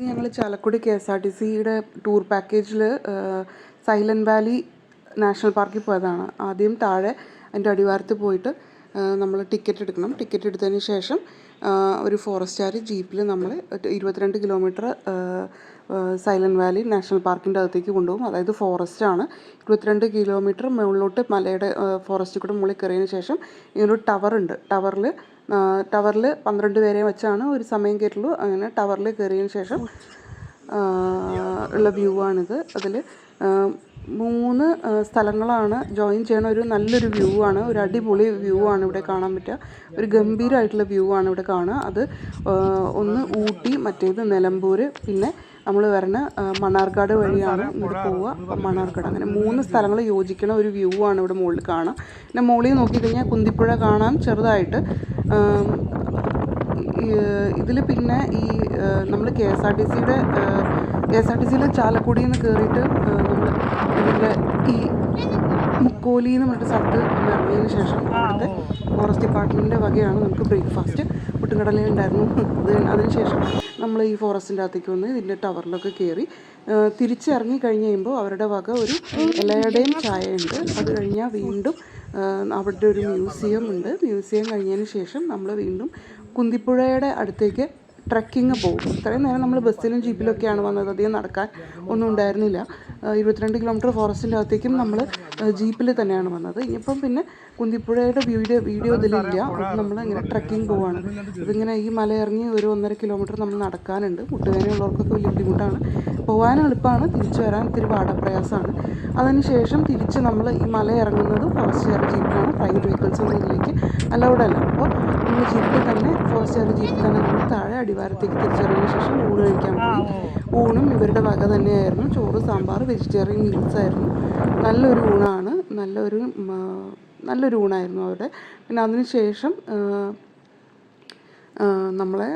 ഞങ്ങൾ ചാലക്കുടി KSRTCയുടെ ടൂർ പാക്കേജിൽ silent Valley national പാർക്കിൽ പോയതാണ്. ആദ്യം താഴെ അതിൻ്റെ അടിവാരത്ത് പോയിട്ട് നമ്മൾ ടിക്കറ്റ് എടുക്കണം. ടിക്കറ്റ് എടുത്തതിന് ശേഷം ഒരു ഫോറസ്റ്റുകാർ ജീപ്പിൽ നമ്മൾ 22 കിലോമീറ്റർ സൈലൻറ്റ് വാലി നാഷണൽ പാർക്കിൻ്റെ അകത്തേക്ക് കൊണ്ടുപോകും. അതായത് ഫോറസ്റ്റാണ്. 22 കിലോമീറ്റർ മുകളിലോട്ട് മലയുടെ ഫോറസ്റ്റിൽ കൂടെ മുകളിൽ കയറിയതിന് ശേഷം ഇങ്ങനൊരു ടവറുണ്ട്. ടവറിൽ 12 പേരെ വെച്ചാണ് ഒരു സമയം കയറ്റുള്ളൂ. അങ്ങനെ ടവറിൽ കയറിയതിന് ശേഷം ഉള്ള വ്യൂ ആണിത്. അതിൽ 3 സ്ഥലങ്ങളാണ് ജോയിൻ ചെയ്യണ ഒരു നല്ലൊരു വ്യൂ ആണ്. ഒരു അടിപൊളി വ്യൂ ആണ് ഇവിടെ കാണാൻ പറ്റുക. ഒരു ഗംഭീരമായിട്ടുള്ള വ്യൂ ആണ് ഇവിടെ കാണുക. അത് ഒന്ന് ഊട്ടി, മറ്റേത് നിലമ്പൂർ, പിന്നെ നമ്മൾ വരുന്ന മണ്ണാർക്കാട് വഴിയാണ് ഇവിടെ പോവുക. മണ്ണാർക്കാട്, അങ്ങനെ 3 സ്ഥലങ്ങൾ യോജിക്കണ ഒരു വ്യൂ ആണ് ഇവിടെ മുകളിൽ കാണാം. പിന്നെ മുകളിൽ നോക്കിക്കഴിഞ്ഞാൽ കുന്തിപ്പുഴ കാണാം ചെറുതായിട്ട്. ഇതിൽ പിന്നെ ഈ നമ്മൾ KSRTCയിൽ ചാലക്കുടിയിൽ നിന്ന് കയറിയിട്ട് നമ്മൾ ഇതിൻ്റെ ഈ മുക്കോലി എന്ന് പറഞ്ഞിട്ട് സ്ഥലത്ത് ഇറങ്ങിയതിന് ശേഷം ഇവിടുത്തെ ഫോറസ്റ്റ് ഡിപ്പാർട്ട്മെൻറ്റിൻ്റെ വകയാണ് നമുക്ക് ബ്രേക്ക്ഫാസ്റ്റ്. പുട്ടുംകടലയുണ്ടായിരുന്നു. അതിനുശേഷം നമ്മൾ ഈ ഫോറസ്റ്റിൻ്റെ അകത്തേക്ക് വന്ന് ഇതിൻ്റെ ടവറിലൊക്കെ കയറി തിരിച്ചിറങ്ങി കഴിഞ്ഞ് കഴിയുമ്പോൾ അവരുടെ വക ഒരു ഇലയുടെയും ചായ ഉണ്ട്. അത് കഴിഞ്ഞാൽ വീണ്ടും അവിടെ ഒരു മ്യൂസിയം ഉണ്ട്. മ്യൂസിയം കഴിഞ്ഞതിന് ശേഷം നമ്മൾ വീണ്ടും കുന്തിപ്പുഴയുടെ അടുത്തേക്ക് ട്രക്കിങ് പോകും. ഇത്രയും നേരം നമ്മൾ ബസ്സിലും ജീപ്പിലൊക്കെയാണ് വന്നത്. അധികം നടക്കാൻ ഒന്നും ഉണ്ടായിരുന്നില്ല. 22 കിലോമീറ്റർ ഫോറസ്റ്റിൻ്റെ അകത്തേക്കും നമ്മൾ ജീപ്പിൽ തന്നെയാണ് വന്നത്. ഇനിയിപ്പം പിന്നെ കുന്തിപ്പുഴയുടെ വീഡിയോ ഇതിലില്ല. നമ്മൾ ഇങ്ങനെ ട്രക്കിങ് പോവാണ്. ഇതിങ്ങനെ ഈ മല ഇറങ്ങി ഒരു 1.5 കിലോമീറ്റർ നമ്മൾ നടക്കാനുണ്ട്. മുട്ടുവേദനയുള്ളവർക്കൊക്കെ വലിയ ബുദ്ധിമുട്ടാണ്. പോകാനും എളുപ്പമാണ്, തിരിച്ചു വരാൻ ഇത്തിരി പാടപ്രയാസമാണ്. അതിനുശേഷം തിരിച്ച് നമ്മൾ ഈ മല ഇറങ്ങുന്നത് ഫോറസ്റ്റുകാരുടെ ജീപ്പിലാണ്. പ്രൈവറ്റ് വെഹിക്കിൾസ് ഒന്നും ഇതിലേക്ക് അലൗഡ് അല്ല. അപ്പോൾ നമ്മൾ ജീപ്പിൽ തന്നെ, ഫോറസ്റ്റുകാരുടെ ജീപ്പിൽ തന്നെ നമ്മൾ താഴെ അടിവാരത്തേക്ക് തിരിച്ചറിഞ്ഞ ശേഷം ഊണ് കഴിക്കാൻ പോയി. ഊണും ഇവരുടെ വക തന്നെയായിരുന്നു. ചോറ്, സാമ്പാർ, വെജിറ്റേറിയൻ മീൽസ് ആയിരുന്നു. നല്ലൊരു ഊണാണ്. നല്ലൊരു ഊണായിരുന്നു അവിടെ. പിന്നെ അതിന് ശേഷം നമ്മളെ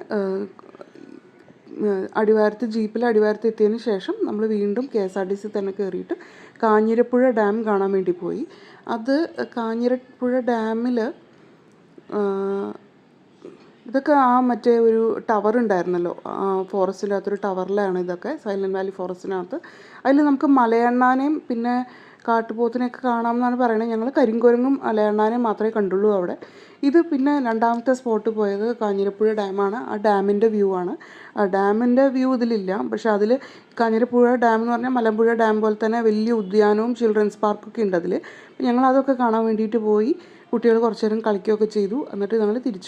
ജീപ്പിൽ അടിവാരത്ത് എത്തിയതിന് ശേഷം നമ്മൾ വീണ്ടും KSRTC തന്നെ കയറിയിട്ട് കാഞ്ഞിരപ്പുഴ ഡാം കാണാൻ വേണ്ടി പോയി. അത് കാഞ്ഞിരപ്പുഴ ഡാമിൽ ഇതൊക്കെ മറ്റേ ഒരു ടവർ ഉണ്ടായിരുന്നല്ലോ, ഫോറസ്റ്റിൻ്റെ അകത്തൊരു ടവറിലാണ് ഇതൊക്കെ, സൈലൻറ്റ് വാലി ഫോറസ്റ്റിനകത്ത്. അതിൽ നമുക്ക് മലയണ്ണാനെയും പിന്നെ കാട്ടുപോത്തിനെയൊക്കെ കാണാമെന്നാണ് പറയുന്നത്. ഞങ്ങൾ കരിങ്കുരങ്ങും മലയണ്ണാനെയും മാത്രമേ കണ്ടുള്ളൂ അവിടെ. ഇത് പിന്നെ രണ്ടാമത്തെ സ്പോട്ട് പോയത് കാഞ്ഞിരപ്പുഴ ഡാമാണ്. ആ ഡാമിൻ്റെ വ്യൂ ആണ്. ആ ഡാമിൻ്റെ വ്യൂ ഇതിലില്ല. പക്ഷേ അതിൽ കാഞ്ഞിരപ്പുഴ ഡാം എന്ന് പറഞ്ഞാൽ മലമ്പുഴ ഡാം പോലെ തന്നെ വലിയ ഉദ്യാനവും ചിൽഡ്രൻസ് പാർക്കൊക്കെ ഉണ്ട് അതിൽ. ഞങ്ങൾ അതൊക്കെ കാണാൻ വേണ്ടിയിട്ട് പോയി. കുട്ടികൾ കുറച്ച് നേരം കളിക്കുകയൊക്കെ ചെയ്തു. എന്നിട്ട് ഞങ്ങൾ തിരിച്ചു.